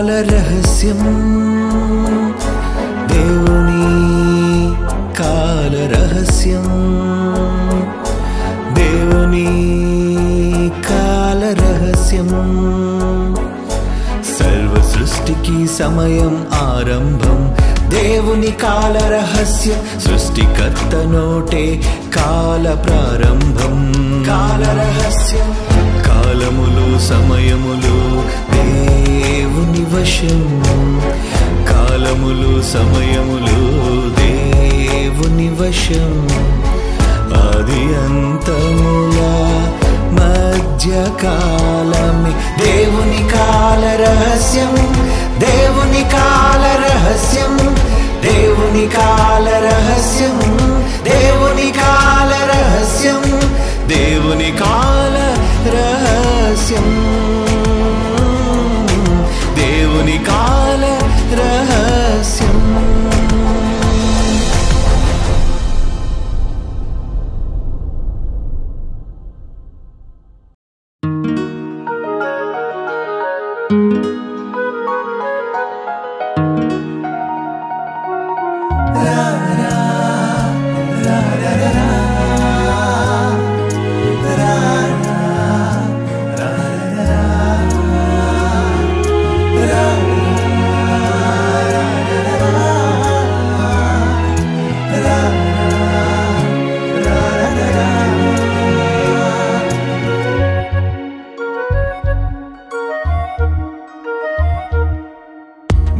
కాల రహస్యం దేవుని కాల రహస్యం దేవుని కాల రహస్యం సర్వ సృష్టికి సమయం ఆరంభం దేవుని కాల రహస్యం సృష్టికర్త నోటే కాల ప్రారంభం కాల రహస్యం కాలములు సమయములు దేవుని వశం కాలములు సమయములు దేవుని వశం ఆది అంతముల మధ్యకాలమే దేవుని కాల రహస్యం దేవుని కాల రహస్యం దేవుని కాల రహస్యం దేవుని కాల రహస్యం దేవుని కాల రహస్యం దేవుని కాల రహస్యం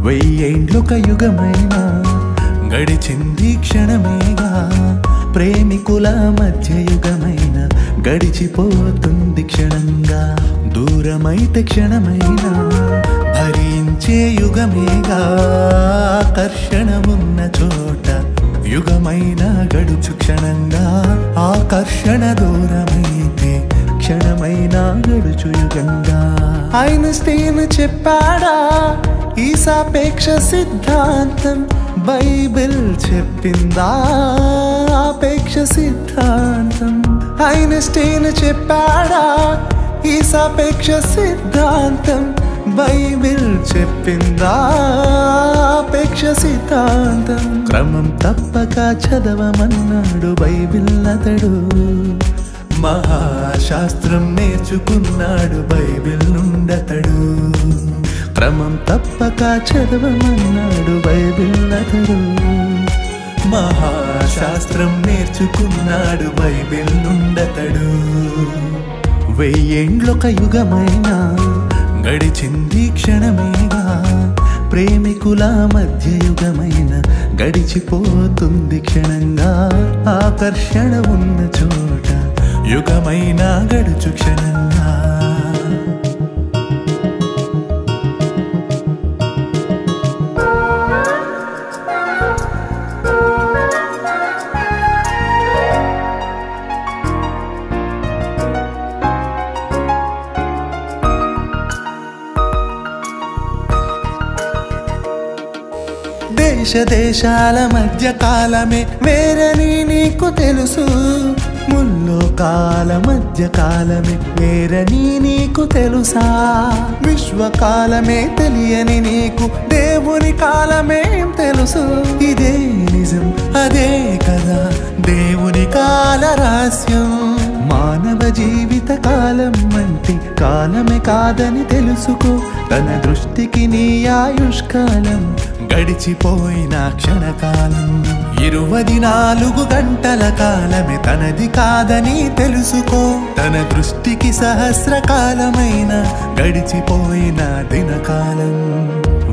వెయ్యేండ్లొక యుగమైనా గడిచింది క్షణమేగా ప్రేమికుల మధ్య యుగమైన గడిచిపోతుంది క్షణంగా దూరమైతే క్షణమైనా భరించే యుగమేగా ఆకర్షణ ఉన్న చోట యుగమైన గడుచు క్షణంగా ఆకర్షణ దూరమైతే క్షణమైనా గడుచు యుగంగా ఐన్స్టీన్ చెప్పాడా ఈ సాపేక్ష సిద్ధాంతం బైబిల్ చెప్పిందా ఆపేక్ష సిద్ధాంతం ఐన్స్టీన్ చెప్పాడా ఈ సాపేక్ష సిద్ధాంతం బైబిల్ చెప్పిందా ఆపేక్ష సిద్ధాంతం క్రమం తప్పక చదవమన్నాడు బైబిల్ అతడు మహాశాస్త్రం నేర్చుకున్నాడు బైబిల్ నుండతడు క్రమం తప్పక చదవమన్నాడు బైబిల్ అతడు మహాశాస్త్రం నేర్చుకున్నాడు బైబిల్ నుండతడు వెయ్యేండ్లొక యుగమైనా గడిచింది క్షణమేగా ప్రేమికుల మధ్య యుగమైన గడిచిపోతుంది క్షణంగా ఆకర్షణ ఉన్న చోట యుగమైన గడుచు క్షణంగా దేశ దేశాల మధ్య కాలమే వేరని నీకు తెలుసు ముల్లోకాల మధ్య కాలమే వేరని నీకు తెలుసా విశ్వకాలమే తెలియని నీకు దేవుని కాలమే తెలుసు ఇదే నిజం అదే కదా దేవుని కాల రహస్యం మానవ జీవిత కాలం అంటే కాలమే కాదని తెలుసుకో తన దృష్టికి నీ ఆయుష్కాలం గడిచిపోయిన క్షణకాలం 24 గంటల కాలమే తనది కాదని తెలుసుకో తన దృష్టికి సహస్రకాలమైన గడిచిపోయిన దినకాలం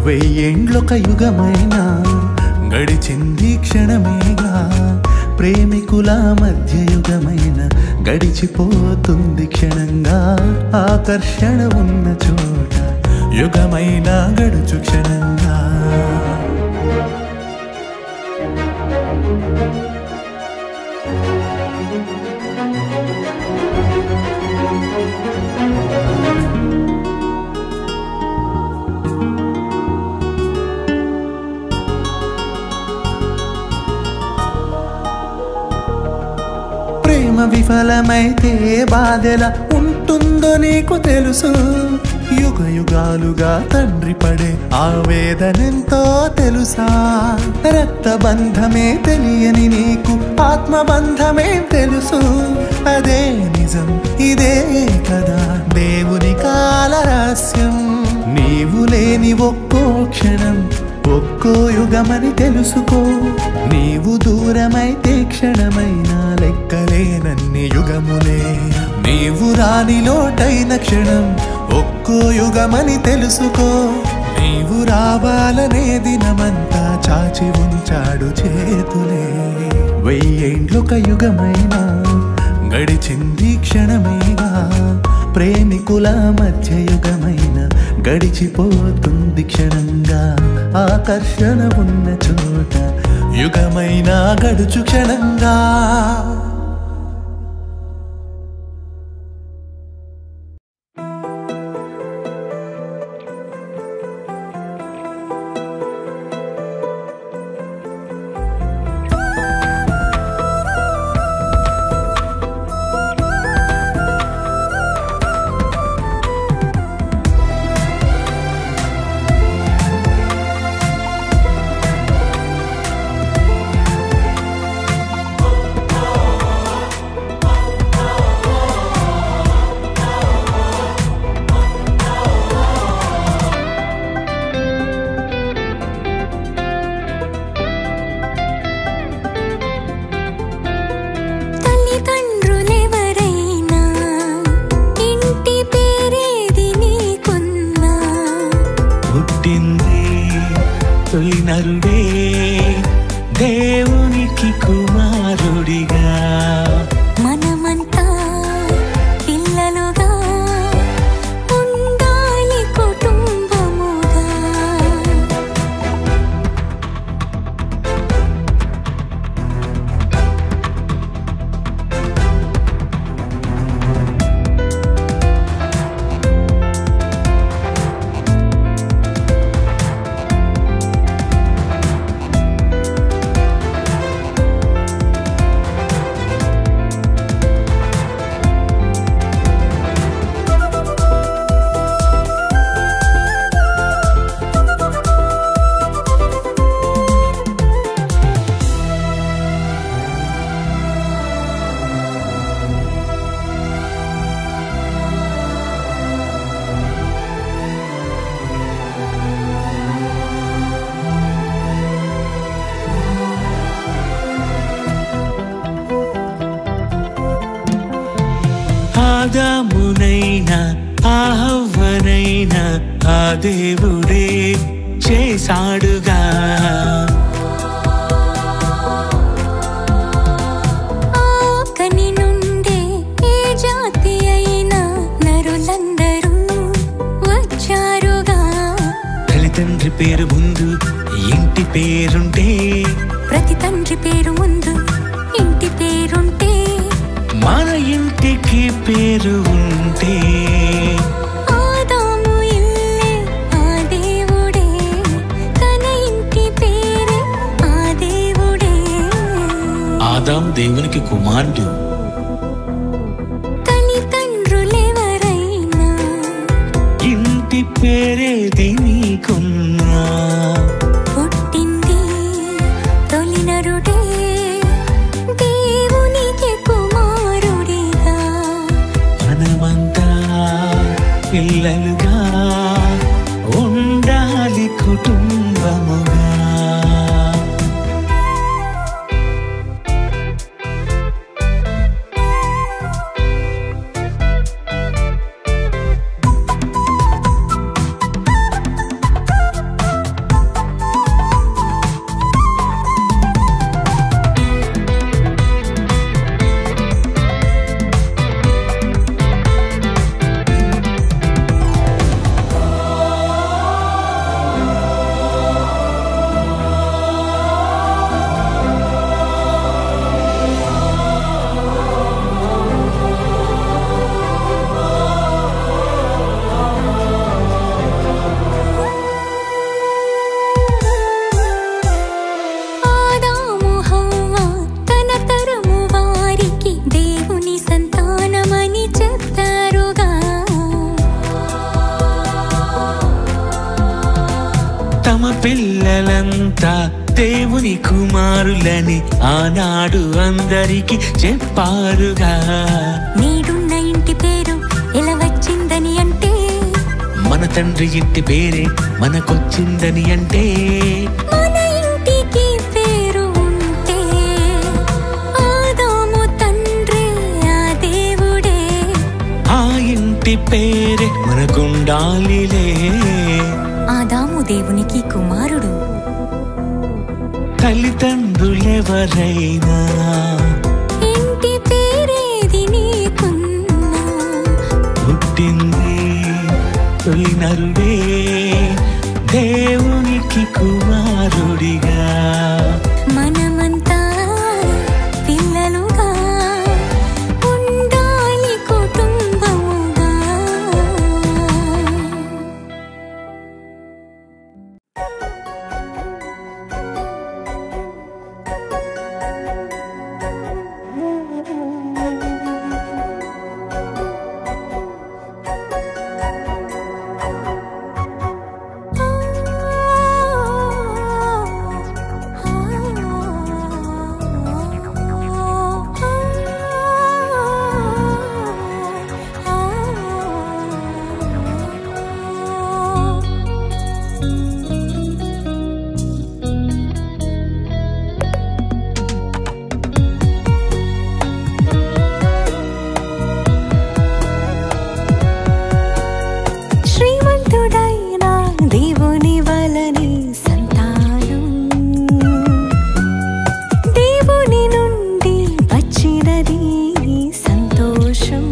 వెయ్యేండ్లొక యుగమైనా గడిచింది క్షణమేగా ప్రేమికుల మధ్య యుగమైన గడిచిపోతుంది క్షణంగా ఆకర్షణ ఉన్న చోట యుగమైన గడుచు క్షణంగా ప్రేమ విఫలమైతే బాధెలా ఉంటుందో నీకు తెలుసు యుగ యుగాలుగా తండ్రి పడే ఆవేదనెంతో తెలుసా? రక్తబంధమే తెలియని నీకు ఆత్మబంధమే తెలుసు. అదే నిజం, ఇదే కదా దేవుని కాల రహస్యం. నీవు లేని ఒక్కో క్షణం ఒక్కో యుగమని తెలుసుకో. నీవు దూరమైతే క్షణమైనా లెక్కలేనన్ని యుగములే. నీవు రాని లోటైన క్షణం ఒక్కో యుగమని తెలుసుకో. నీవు రావాలనే దినమంతా చాచి ఉంచాడు చేతులే. 1000 ఏండ్లొక యుగమైనా గడిచింది క్షణమేగా. ప్రేమికుల మధ్య యుగమైన గడిచిపోతుంది క్షణంగా. ఆకర్షణ ఉన్న చోట యుగమైనా గడుచు క్షణంగా. తొలినరుడే దేవునికి కుమారుడిగా. మనమంతా పిల్లలుగా ఉండాలి కుటుంబముగా. ఆదామునైనా ఆ హవ్వనైనా ఆ దేవుడే చేశాడుగా. ఆకని నుండే ఏ జాతి అయినా నరులందరూ వచ్చారుగా. తల్లిదండ్రి పేరు ముందు ఇంటి పేరుంటే, ప్రతి తండ్రి పేరు ముందు ఇంటి పేరుంటే, మన ఇంటికి పేరు ఉంటే, ఆదాము ఇల్లే ఆ దేవుడే, తన ఇంటి పేరే ఆ దేవుడే. ఆదాం దేవునికి కుమారుడు. తల్లిదండ్రులెవరైనా ఇంటి పేరేది నీకున్నా, పుట్టింది తొలినరుడే దేవునికి కుమారుడిగా. మనమంతా పిల్లలుగా ఉండాలి కుటుంబముగా. తమ పిల్లలంతా దేవుని కుమారులని ఆనాడు అందరికి చెప్పారుగా. నీడున్న ఇంటి పేరు ఎలా వచ్చిందని అంటే, మన తండ్రి ఇంటి పేరే మనకొచ్చిందని అంటే, మన ఇంటికి పేరు ఉంటే ఆదాము తండ్రి ఆ దేవుడే. ఆ ఇంటి పేరే మనకుండాలిలే. ఆదాము దేవునికి కుమారుడు. తల్లిదండ్రులెవరైనా ఇంటి పేరేది నీకున్నా, పుట్టింది తొలి నరుడే దేవునికి కుమారుడిగా. మనమంతా పిల్లలుగా ఉండాలి కుటుంబముగా. శ్రీమంతుడైన దేవుని వలనే సంతానం, దేవుని నుండి వచ్చినది సంతోషం.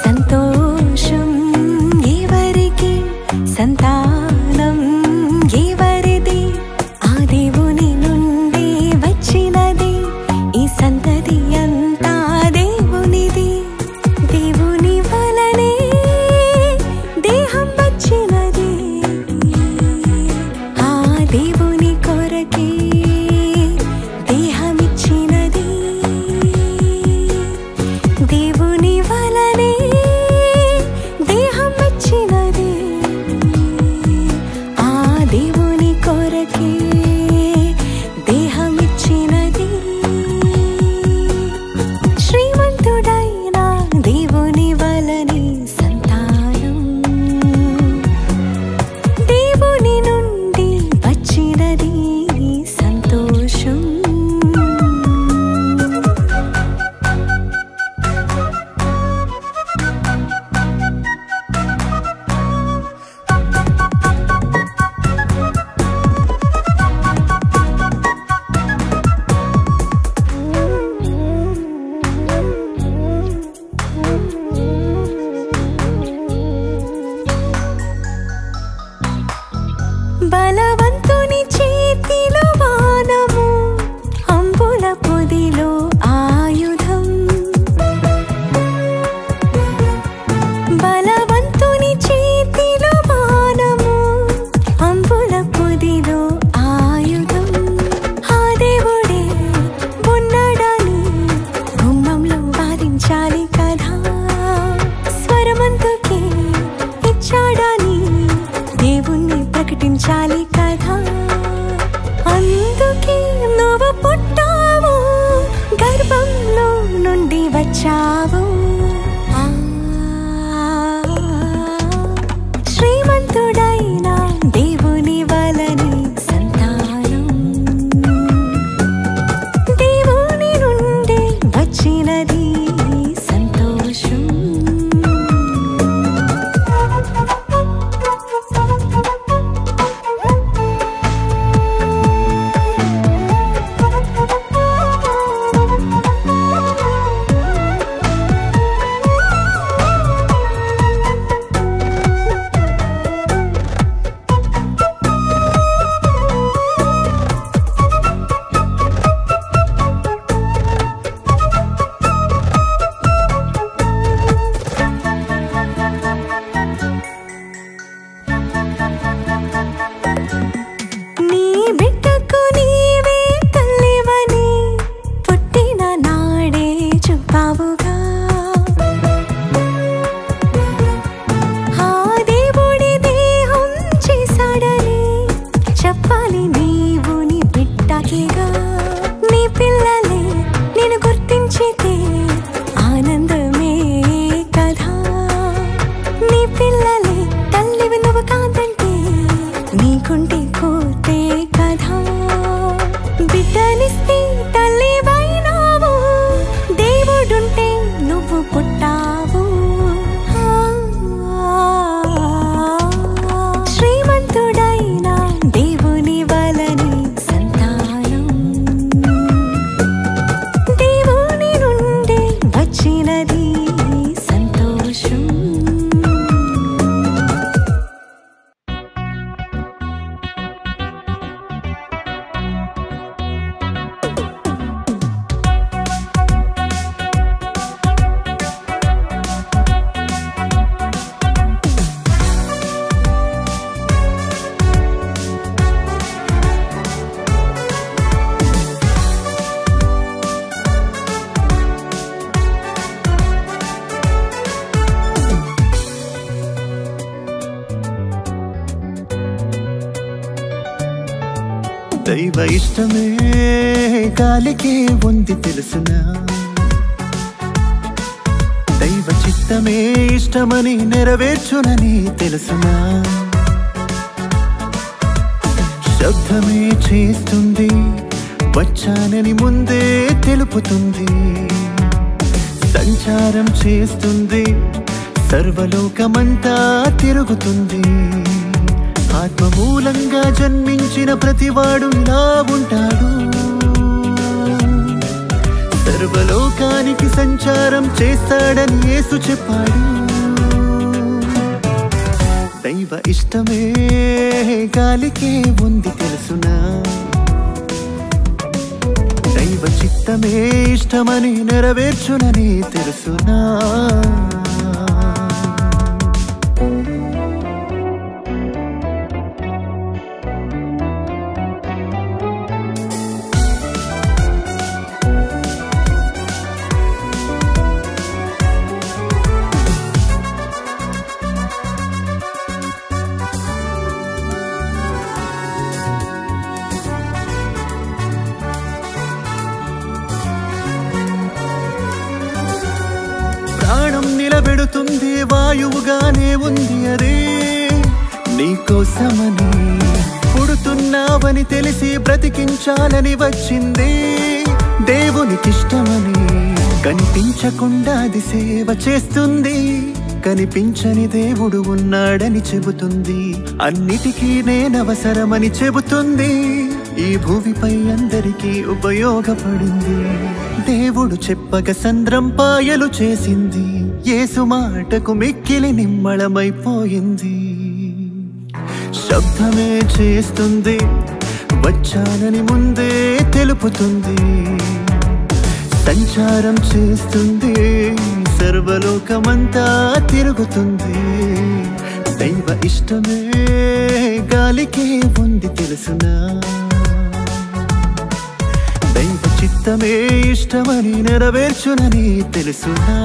సంతోషం ఎవరికి, సంతానం ఎవరిది, ఆ దేవుని నుండి వచ్చినది. ఈ సంతతి అంతా దేవునిది. దేవుని వలనే దేహం వచ్చినది, ఆ దేవుని కొరకే దేహమిచ్చినది. దేవుని వలనే దేహం వచ్చినది, ఆ దేవుని కొరకే దేహమిచ్చినది. శ్రీమంతుడైన దేవుని వలనే సంతానం, దేవుని నుండి వచ్చినది సంతోషం. బలవంతుని చేతిలో బాణము, అంబుల పొదిలో ఆయుధం. బలవంతుని చేతిలో బాణము, అంబుల పొదిలో ఆయుధం. ఆ దేవుడే ఉన్నాడని గుమ్మంలో వాదించాలి కదా. స్వరమంతుకే ఇచ్చాడని దేవుణ్ణి ప్రకటించాలి కదా. అందుకే నువ్వు పుట్టావు, గర్భంలో నుండి వచ్చావు. శ్రీమంతుడైన దేవుని వలనే సంతానం, దేవుని నుండి వచ్చినది సంతోషం. దైవ ఇష్టమే గాలికే ఉంది తెలుసునా, దైవ చిత్తమే ఇష్టమని నెరవేర్చునని తెలుసునా, శబ్దమే చేస్తుంది వచ్చానని ముందే తెలుపుతుంది, సంచారం చేస్తుంది సర్వలోకమంతా తిరుగుతుంది, ఆత్మ మూలంగా జన్మించిన ప్రతివాడు ఇలా ఉంటాడు, సర్వలోకానికి సంచారం చేస్తాడని యేసు చెప్పాడు. దైవ ఇష్టమే గాలికే ఉంది తెలుసునా, దైవ చిత్తమే ఇష్టమని నెరవేర్చునని తెలుసునా. ప్రాణం నిలబెడుతుంది వాయువుగానే ఉంది అదే నీకోసమని, పుడుతున్నావని తెలిసి బ్రతికించాలని వచ్చింది దేవునికిష్టమని, కనిపించకుండా అది సేవ చేస్తుంది, కనిపించని దేవుడు ఉన్నాడని చెబుతుంది, అన్నిటికీ నేనవసరమని చెబుతుంది, ఈ భూమిపై అందరికీ ఉపయోగపడింది, దేవుడు చెప్పక సంద్రం పాయలు చేసింది, యేసు మాటకు మిక్కిలి నిమ్మళమైపోయింది, శబ్దమే చేస్తుంది వచ్చానని ముందే తెలుపుతుంది, సంచారం చేస్తుంది సర్వలోకమంతా తిరుగుతుంది, దైవ ఇష్టమే గాలికే ఉంది తెలుసునా, దైవ చిత్తమే ఇష్టమని నెరవేర్చునని తెలుసునా.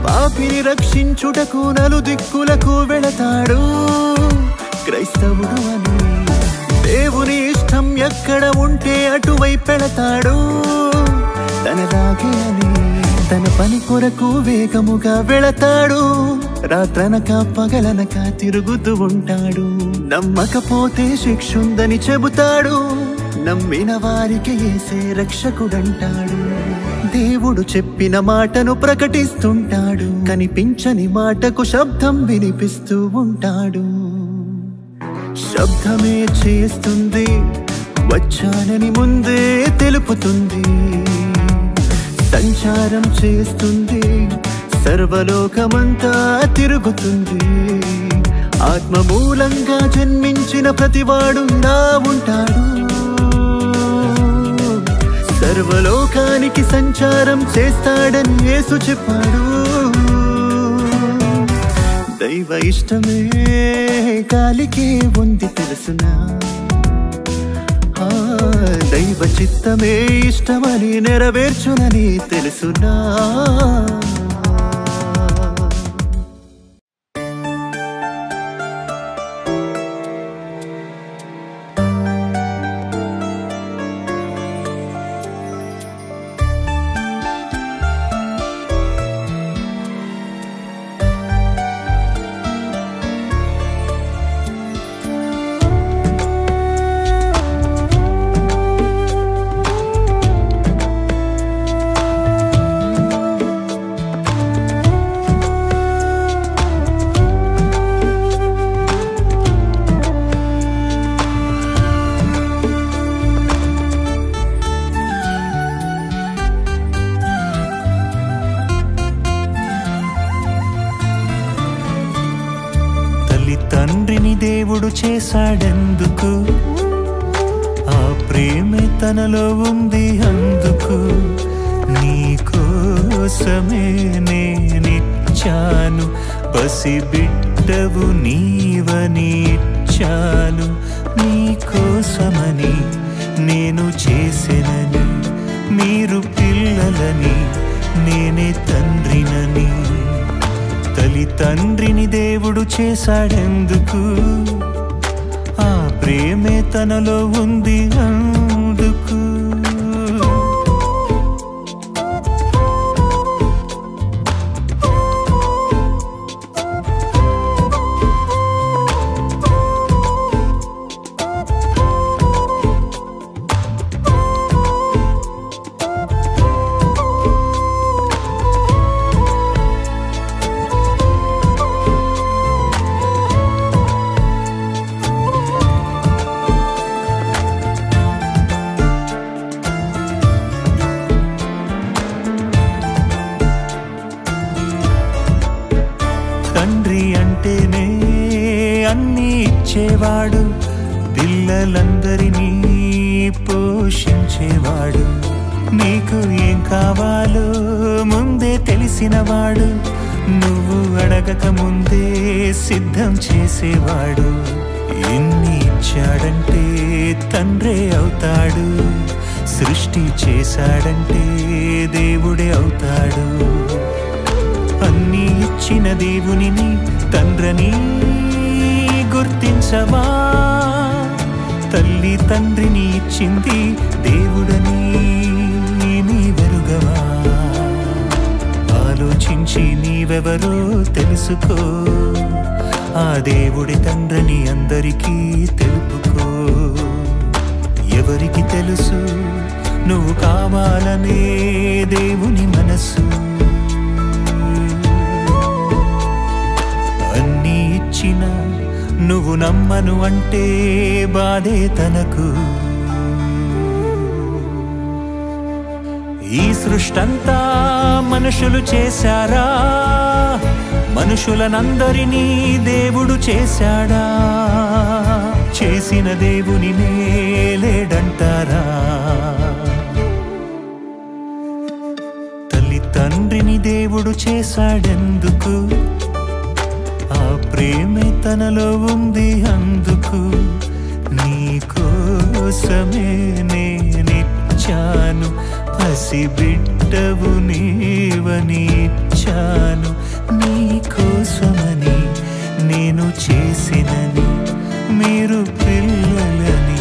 పాపిని రక్షించుటకు నలుదిక్కులకు వెళతాడు క్రైస్తవుడు అని, దేవుని ఇష్టం ఎక్కడ ఉంటే అటువైపు వెళతాడు తనలాగే అని, తన పని కొరకు వేగముగా వెళతాడు, రాత్రనక పగలనక తిరుగుతూ ఉంటాడు, నమ్మకపోతే శిక్షుందని చెబుతాడు, నమ్మిన వారికి యేసే రక్షకుడంటాడు, దేవుడు చెప్పిన మాటను ప్రకటిస్తుంటాడు, కనిపించని మాటకు శబ్దం వినిపిస్తూ ఉంటాడు, శబ్దమే చేస్తుంది వచ్చానని ముందే తెలుపుతుంది, సంచారం చేస్తుంది సర్వలోకమంతా తిరుగుతుంది, ఆత్మ మూలంగా జన్మించిన ప్రతివాడు ఇలా ఉంటాడు, సర్వలోకానికి సంచారం చేస్తాడని యేసు చెప్పాడు, దైవ ఇష్టమే గాలికే ఉంది తెలుసునా, దైవ చిత్తమే ఇష్టమని నెరవేర్చునని తెలుసునా. చేశాడెందుకు ఆ ప్రేమే తనలో ఉంది అందుకు నీ కోసమే నేనిచ్చాను పసిబిడ్డవు నీవని ఇచ్చాను నీ కోసమని నేను చేసెనని మీరు పిల్లలని నేనే తండ్రినని తల్లి తండ్రిని దేవుడు చేశాడెందుకు ఆ ప్రేమే తనలో ఉంది అందుకు తండ్రి అంటేనే అన్నీ ఇచ్చేవాడు పిల్లలందరినీ పోషించేవాడు నీకు ఏం కావాలో ముందే తెలిసినవాడు నువ్వు అడగక ముందే సిద్ధం చేసేవాడు ఎన్ని ఇచ్చాడంటే తండ్రే అవుతాడు సృష్టి చేశాడంటే దేవుడే అవుతాడు అన్నీ ఇచ్చిన దేవునిని తండ్రిని గుర్తించవా తల్లి తండ్రిని ఇచ్చింది దేవుడని నీ వెరుగవా ఆలోచించి నీవెవరో తెలుసుకో ఆ దేవుడి తండ్రిని అందరికీ తెలుపుకో ఎవరికి తెలుసు నువ్వు కావాలనే దేవుని మనసు అన్నీ ఇచ్చిన నువ్వు నమ్మను అంటే బాధే తనకు ఈ సృష్టంతా మనుషులు చేశారా మనుషులనందరినీ దేవుడు చేశాడా చేసిన దేవుని లేడంటారా తల్లి తండ్రిని దేవుడు చేశాడెందుకు ఆ ప్రేమే తనలో ఉంది అందుకు నీ కోసమే నేనిచ్చాను పసిబిడ్డవు నీవని ఇచ్చాను నీ కోసమని నేను చేసినని మీరు పిల్లలని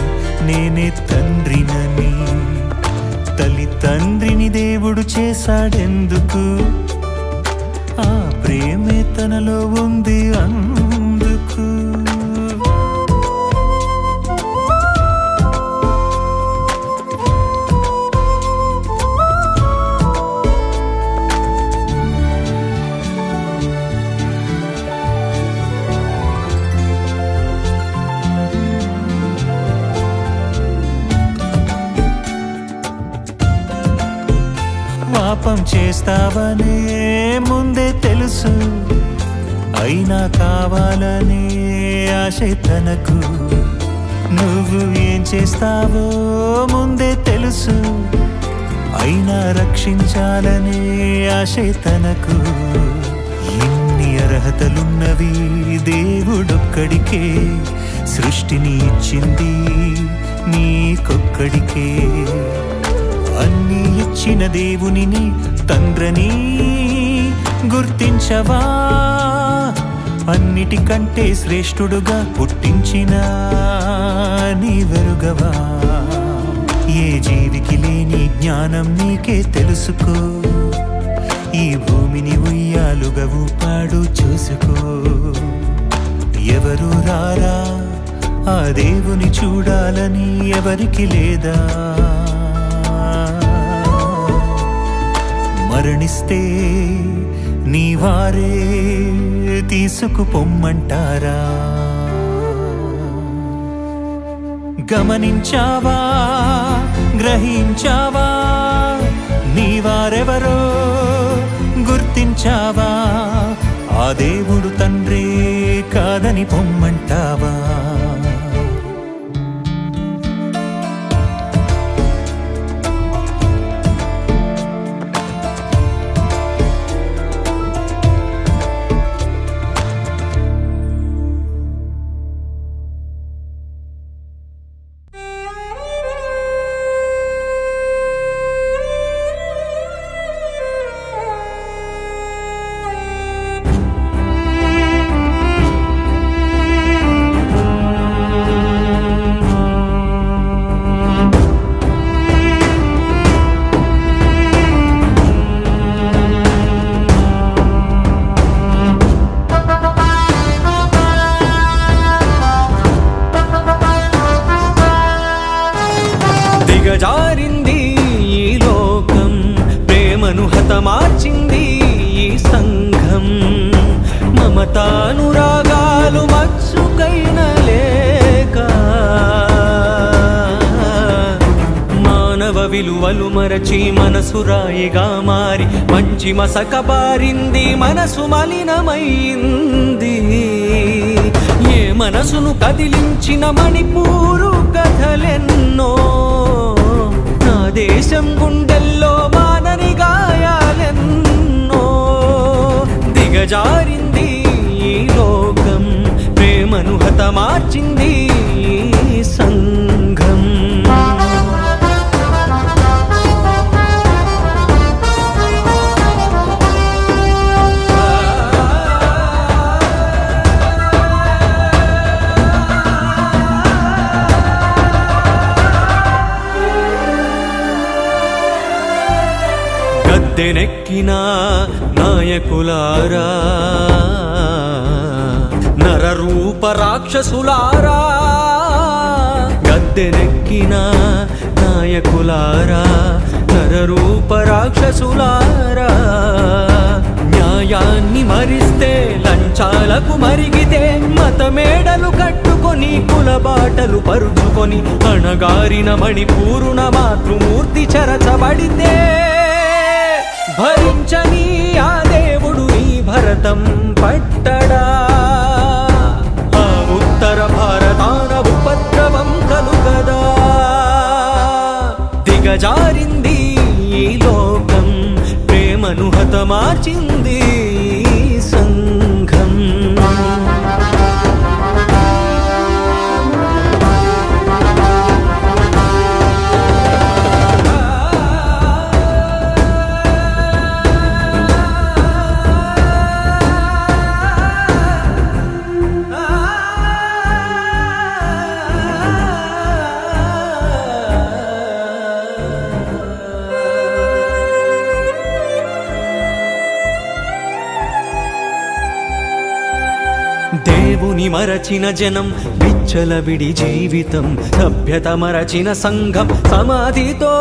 నేనే తండ్రినని తల్లి తండ్రిని దేవుడు చేశాడెందుకు ఆ ప్రేమే తనలో ఉంది అందుకు పాపం చేస్తావనే ముందే తెలుసు అయినా కావాలనే ఆశ తనకు నువ్వు ఏం చేస్తావో ముందే తెలుసు అయినా రక్షించాలనే ఆశ తనకు ఎన్ని అర్హతలున్నవి దేవుడొక్కడికే సృష్టిని ఇచ్చింది నీకొక్కడికే అన్నీ ఇచ్చిన దేవునిని తండ్రిని గుర్తించవా అన్నిటికంటే శ్రేష్ఠుడుగా పుట్టించిన నీ వెరుగవా ఏ జీవికి లేని జ్ఞానం నీకే తెలుసుకో ఈ భూమిని ఉయ్యాలుగా ఊపాడు చూసుకో ఎవరు రారా ఆ దేవుని చూడాలని ఎవరికి లేదా మరణిస్తే నీ వారే తీసుకుపొమ్మంటారా గమనించావా గ్రహించావా నీ వారెవరో గుర్తించావా ఆ దేవుడు తండ్రే కాదని పొమ్మంటావా హతమార్చింది ఈ సంఘం. మమతానురాగాలు మచ్చుకైన లేక మానవ విలువలు మరచి మనసు రాయిగా మారి మంచి మసక బారింది, మనసు మలినమైంది. ఏ మనసును కదిలించిన మణిపూరు కథలెన్నో, నా దేశం గుండెల్లో మానని గాయాలెన్నో. దిగజారింది ఈ లోకం, ప్రేమను హతమార్చింది ఈ సంఘం. గద్దెనెక్కిన నాయకులారా, నరరూప రాక్షసులారా. గద్దెనెక్కిన నాయకులారా, నరరూప రాక్షసులారా. న్యాయాన్ని మరిస్తే లంచాలకు మరిగితే, మతమేడలు కట్టుకొని కులబాటలు పరుచుకొని అణగారిన మణిపూరున మాతృమూర్తి చెరచబడితే, భరించని ఆ దేవుడు ఈ భరతం పట్టడా. ఆ ఉత్తర భారతాన ఉపద్రవం కలుగదా. దిగజారింది ఈ లోకం, ప్రేమను హతమార్చింది ఈ సంఘం. దేవుని మరచిన జనం, విచ్చలవిడి జీవితం, సభ్యత మరచిన సంఘం సమాధితో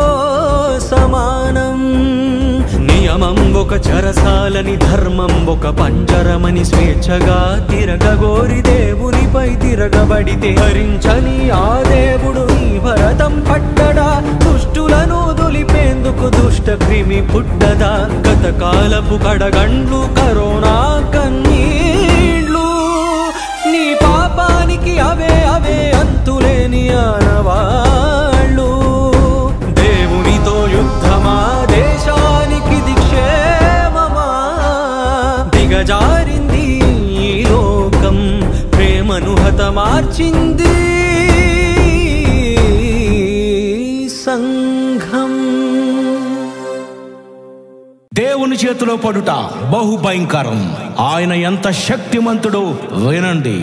సమానం. నియమం ఒక చెరసాలని, ధర్మం ఒక పంజరమని స్వేచ్ఛగా తిరగగోరి దేవునిపై తిరగబడితే, భరించని ఆ దేవుడు ఈ భరతం పట్టడా. దుష్టులను దులిపేందుకు దుష్ట క్రిమి పుట్టదా. గతకాలపు కడగండ్లు కరోనా కన్నీళ్ళు, నీ పాపానికి అవే అవే అంతులేని ఆనవాళ్ళు. దేవునితో యుద్ధమా, దేశానికి దిక్షేమమా. దిగజారింది ఈ లోకం, ప్రేమను హతమార్చింది సంఘం. దేవుని చేతిలో పడుట బహుభయంకరం. ఆయన ఎంత శక్తిమంతుడో వినండి.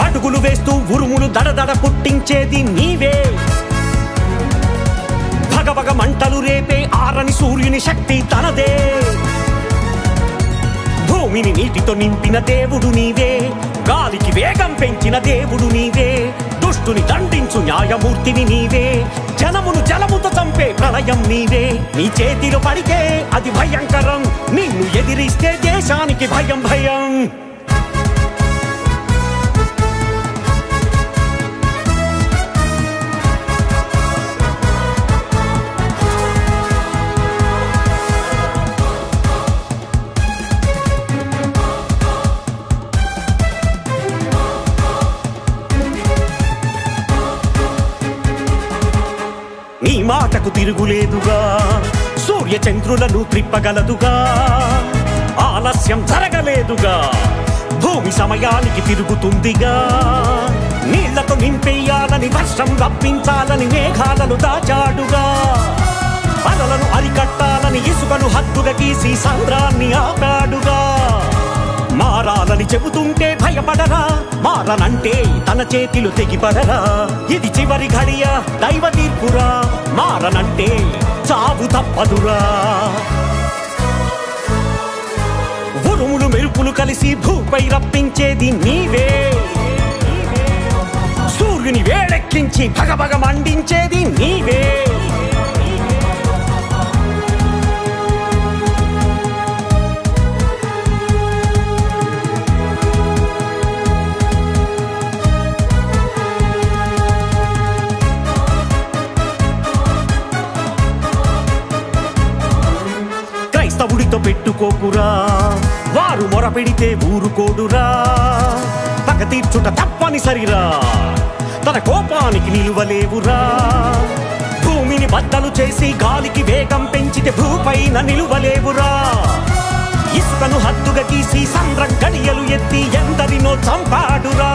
అడుగులు వేస్తూ ఉరుములు దడదడ పుట్టించేది నీవే. భగభగ మంటలు రేపే ఆరని సూర్యుని శక్తి తనదే. భూమిని నీటితో నింపిన దేవుడు నీవే, గాలికి వేగం పెంచిన దేవుడు నీవే. దుష్టుని దండించు న్యాయమూర్తివి నీవే, జనమును జలముతో చంపే ప్రళయం నీవే. నీ చేతిలో పడితే అది భయంకరం, నిన్ను ఎదిరిస్తే దేశానికి భయం భయం. నీ మాటకు తిరుగులేదుగా, సూర్య చంద్రులను త్రిప్పగలదుగా. ఆలస్యం జరగలేదుగా, భూమి సమయానికి తిరుగుతుందిగా. నీళ్లతో నింపేయాలని వర్షం రప్పించాలని మేఘాలను దాచాడుగా అలలను అరికట్టాలని ఇసుకను హద్దుగా గీసి సంద్రాన్ని ఆపాడుగా మారాలని చెబుతుంటే భయపడరా మారనంటే తన చేతిలో తెగిపడరా ఇది చివరి ఘడియ దైవ తీర్పురా మారనంటే చావు తప్పదురా ఉరుములు మెరుపులు కలిసి భూపై రప్పించేది నీవే సూర్యుని వేడెక్కించి భగభగ మండించేది నీవే క్రైస్తవుడితో పెట్టుకోకురా వారు మొరపెడితే ఊరుకోడురా పగ తీర్చుట తప్పనిసరిరా తన కోపానికి నిలువలేవురా భూమిని బద్దలు చేసి గాలికి వేగం పెంచితే భూపైన నిలువలేవురా ఇసుకను హద్దుగా గీసి సంద్రం గడియలు ఎత్తి ఎందరినో చంపాడురా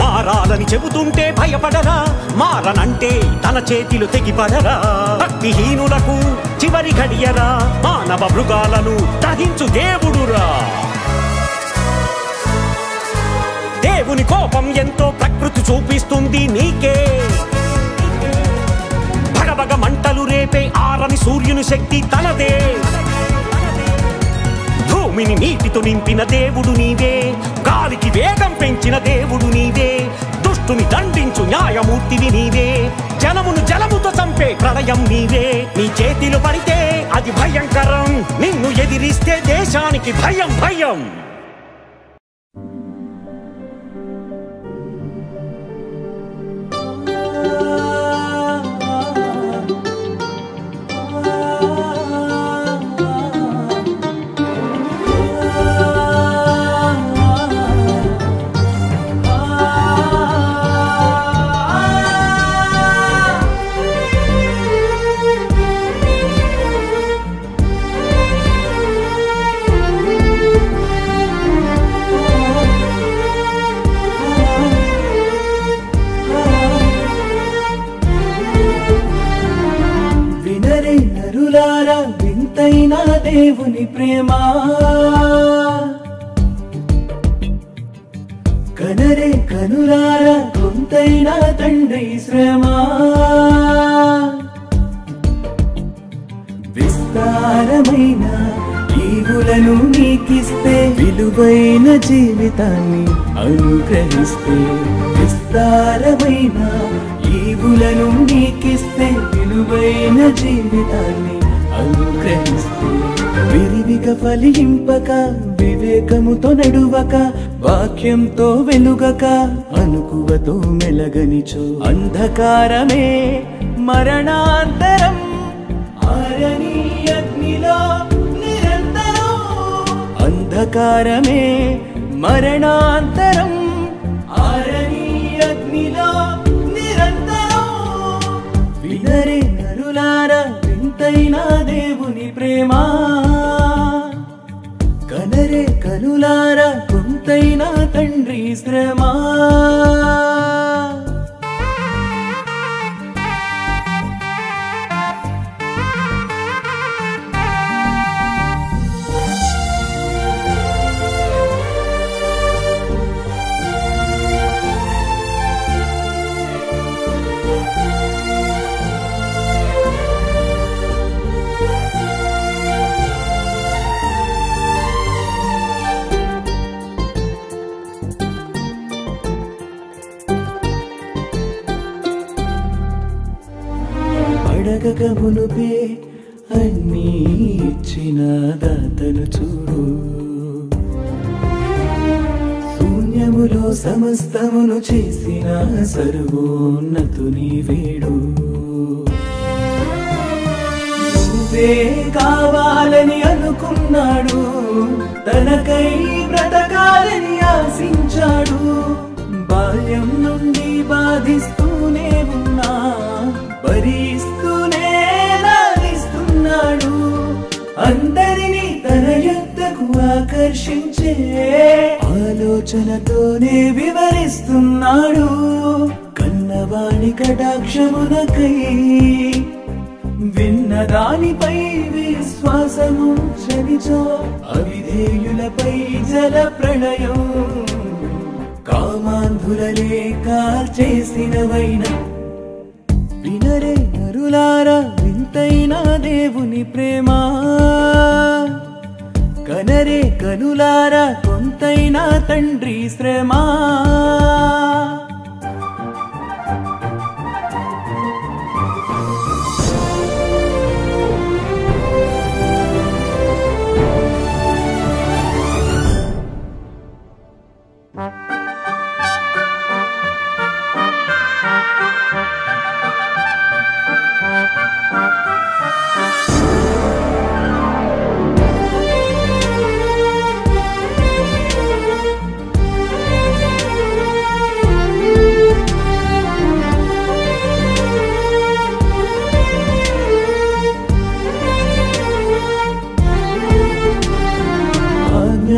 మారాలని చెబుతుంటే భయపడరా మారనంటే తన చేతిలో తెగిపడరా భక్తిహీనులకు చివరి ఘడియరా మానవ మృగాలను దహించు దేవుడురా దేవుని కోపం ఎంతో ప్రకృతి చూపిస్తుంది నీకే భగభగ మంటలు రేపే ఆరని సూర్యుని శక్తి తనదే భూమిని నీటితో నింపిన దేవుడు నీవే గాలికి వేగం పెంచిన దేవుడు నీవే దుష్టుని దండించు న్యాయమూర్తివి నీవే జనమును జలముతో చంపే ప్రళయం నీవే నీ చేతిలో పడితే అది భయంకరం నిన్ను ఎదిరిస్తే దేశానికి భయం భయం వింతైన దేవుని ప్రేమ కనరే కనులార కొంతైన తండ్రి శ్రమ విస్తారమైన ఈవులను నీకిస్తే విలువైన జీవితాన్ని అనుగ్రహిస్తే విస్తారమైన ఈవులను నీకిస్తే విలువైన జీవితాన్ని అనుగ్రహిస్తే విరివిగా ఫలింపక వివేకముతో నడువక వాక్యంతో వెలుగక అనుకువతో మెలగనిచో అంధకారమే మరణాంతరం ఆరని అగ్నిలో నిరంతరం అంధకారమే మరణాంతరం ఆరని అగ్నిలో నిరంతరం వినరే నరులారా వింతైన దేవుని ప్రేమ కనరే కనులారా కొంతైన తండ్రి శ్రమ అడగక మునుపే అన్నీ ఇచ్చిన దాతను చూడు శూన్యములో సమస్తమును చేసిన సర్వోన్నతుని వేడు నువ్వే కావాలని అనుకున్నాడు తనకై బ్రతకాలని ఆశించాడు బాల్యం నుండి బాధిస్తూనే ఉన్నా భరిస్తూనే లాలిస్తున్నాడు అందరినీ తన యొద్దకు ఆకర్షించే ఆలోచనతోనే వివరిస్తున్నాడు కన్నవాణి కటాక్షమునకై విన్నదానిపై విశ్వాసము చనిచో అవిధేయులపై జల ప్రళయం కామాంధులలే కాల్చేసినవైన వినరే నరులారా వింతైన దేవుని ప్రేమ కనరే కనులారా కొంతైనా తండ్రి శ్రమ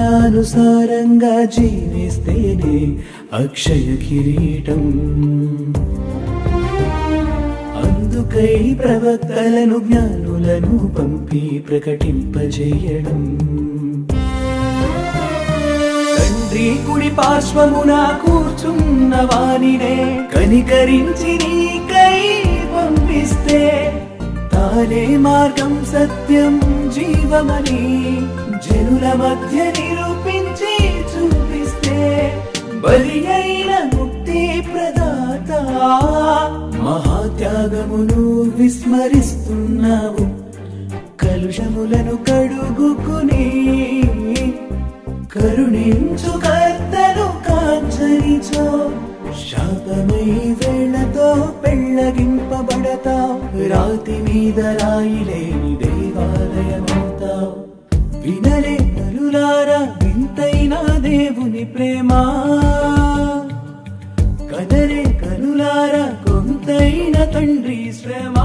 ఆజ్ఞానుసారంగా జీవిస్తేనే అక్షయ కిరీటం అందుకై ప్రవక్తలను జ్ఞానులను పంపి ప్రకటింపజేయడం తండ్రి కుడి పార్శ్వమున కూర్చున్న వానినే కనికరించి నీకై పంపిస్తే తానే మార్గం సత్యం జీవమని జనుల మధ్య నిరూపించి చూపిస్తే బలి అయిన ముక్తి ప్రదాత మహాత్యాగమును విస్మరిస్తున్నావు కలుషములను కడుగుకుని కరుణించు కర్తను కాంచనిచో శాపమై వేళతో పెళ్ళగింపబడతావు రాతి మీద రాయిలేని దేవాలయమవుతావు వినరే నరులారా వింతైన దేవుని ప్రేమ కదరే కనులారా కొంతైన తండ్రి శ్రమ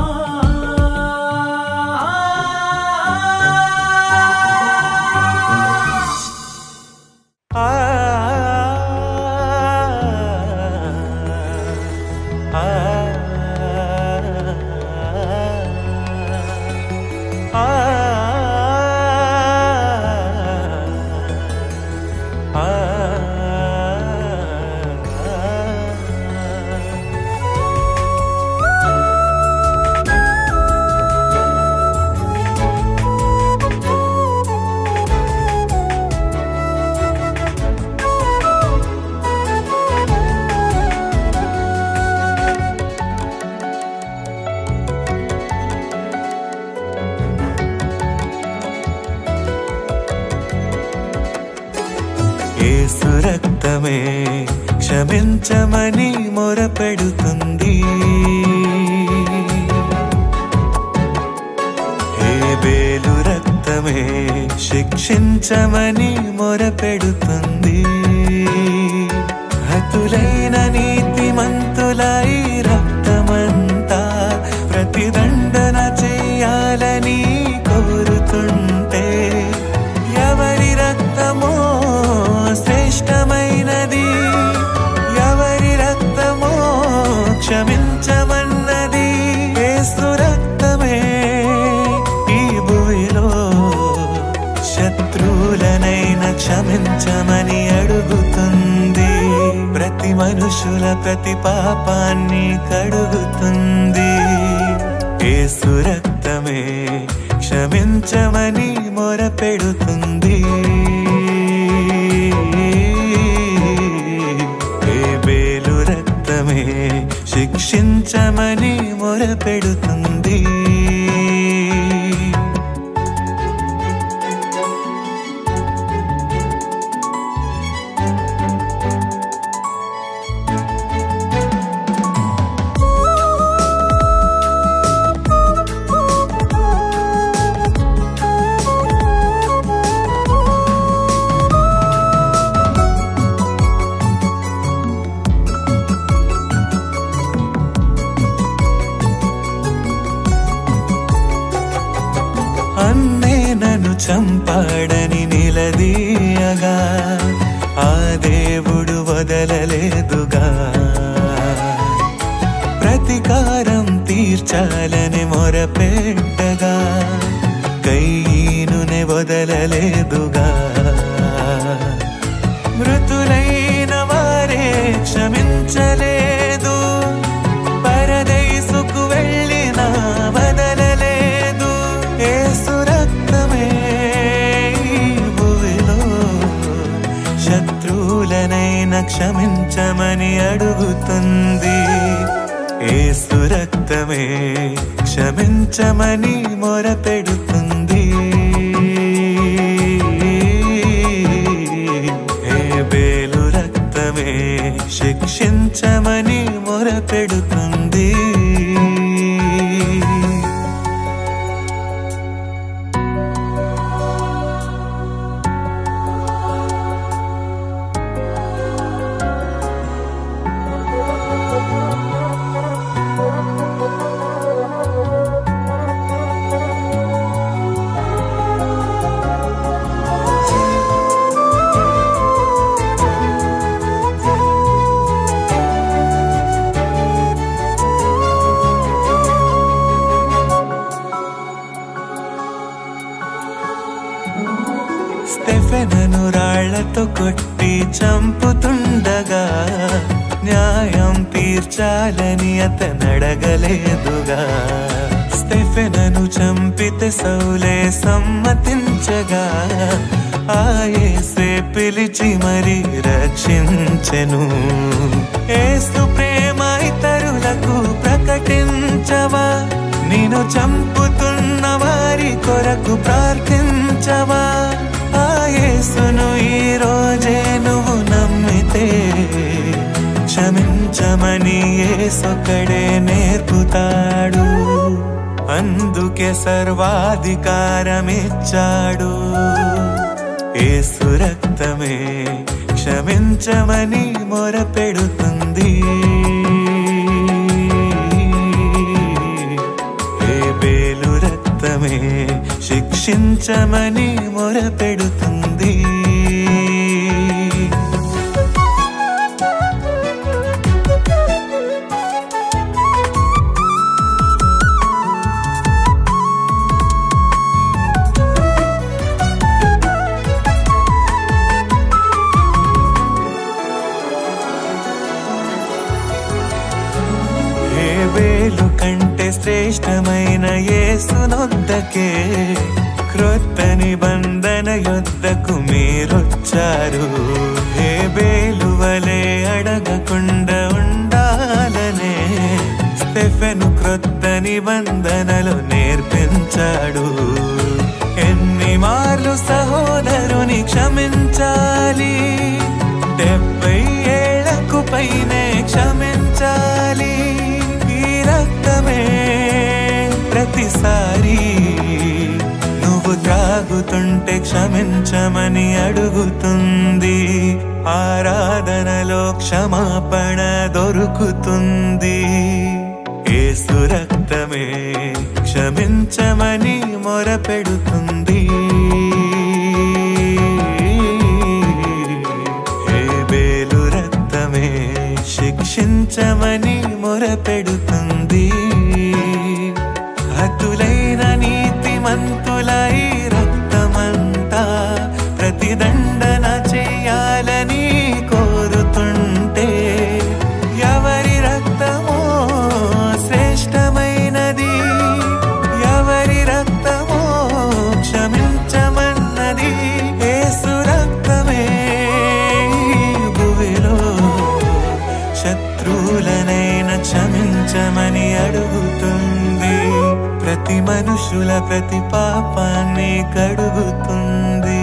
యేసు రక్తమే క్షమించమని మొరపెడుతుంది హేబేలు రక్తమే శిక్షించమని మొరపెడుతుంది హతులైన నీతిమంతులై రక్తమంతా ప్రతిదండన చేయాలని కోరుతుంటే ఎవరి రక్తమో శ్రేష్టమైనది ఎవరి రక్తమో క్షమించమన్నది యేసు రక్తమే ఈ భూమిలో శత్రువులనైనా క్షమించమని అడుగుతుంది ప్రతి మనుషుల ప్రతి పాపాన్ని కడుగుతుంది యేసు రక్తమే క్షమించమని మొరపెడుతుంది హేబేలు రక్తమే శిక్షించమని మొరపెడుతుంది అన్నే నన్ను చంపాడని నిలదీ శత్రువులనైనా క్షమించమని అడుగుతుంది. యేసు రక్తమే క్షమించమని మొరపెడుతుంది. హేబేలు రక్తమే శిక్షించమని మొరపెడుతుంది. స్టెఫెనును రాళ్లతో కొట్టి చంపుతుండగా న్యాయం తీర్చాలని అతనడగలేదుగా. స్టెఫెనును చంపితే సౌలే సమ్మతించగా ఆ యేసే పిలిచి మరి రక్షించెను. యేసు ప్రేమ ఇతరులకు ప్రకటించవా, నిన్ను చంపుతున్న వారి కొరకు ప్రార్థించవా. ఆ యేసును ఈ రోజే నువ్వు నమ్మితే క్షమించమని యేసొక్కడే నేర్పుతాడు. అందుకే సర్వాధికారమిచ్చాడు. యేసు రక్తమే క్షమించమని మొరపెడుతుంది. హేబేలు రక్తమే శిక్షించమని మొరపెడుతుంది. హేబేలు కంటే శ్రేష్టమైన యేసునొద్దకే క్రొత్త నిబంధన యొద్దకు మీరొచ్చారు. హేబేలు వలె అడగకుండా ఉండాలనే స్టెఫెను క్రొత్త నిబంధనలు నేర్పించాడు. ఎన్ని మార్లు సహోదరుని క్షమించాలి? 70 ఏళ్లకు పైనే క్షమించాలి. ఈ రక్తమే ప్రతిసారి నువ్వు త్రాగుతుంటే క్షమించమని అడుగుతుంది. ఆరాధనలో క్షమాపణ దొరుకుతుంది. యేసు రక్తమే క్షమించమని మొరపెడుతుంది. హేబేలు రక్తమే శిక్షించమని మొరపెడుతుంది. హతులైన నీతిమంతుల ఈ రక్తమంతా ప్రతిదండన చెయ్యాలని కోరుతుంటే ఎవరి రక్తమో శ్రేష్టమైనది, ఎవరి రక్తమో క్షమించమన్నది. యేసు రక్తమే భూమిలో శత్రువులనైనా క్షమించమని అడుగుతుంది. ప్రతి మనుషుల ప్రతి పాపాన్ని కడుగుతుంది.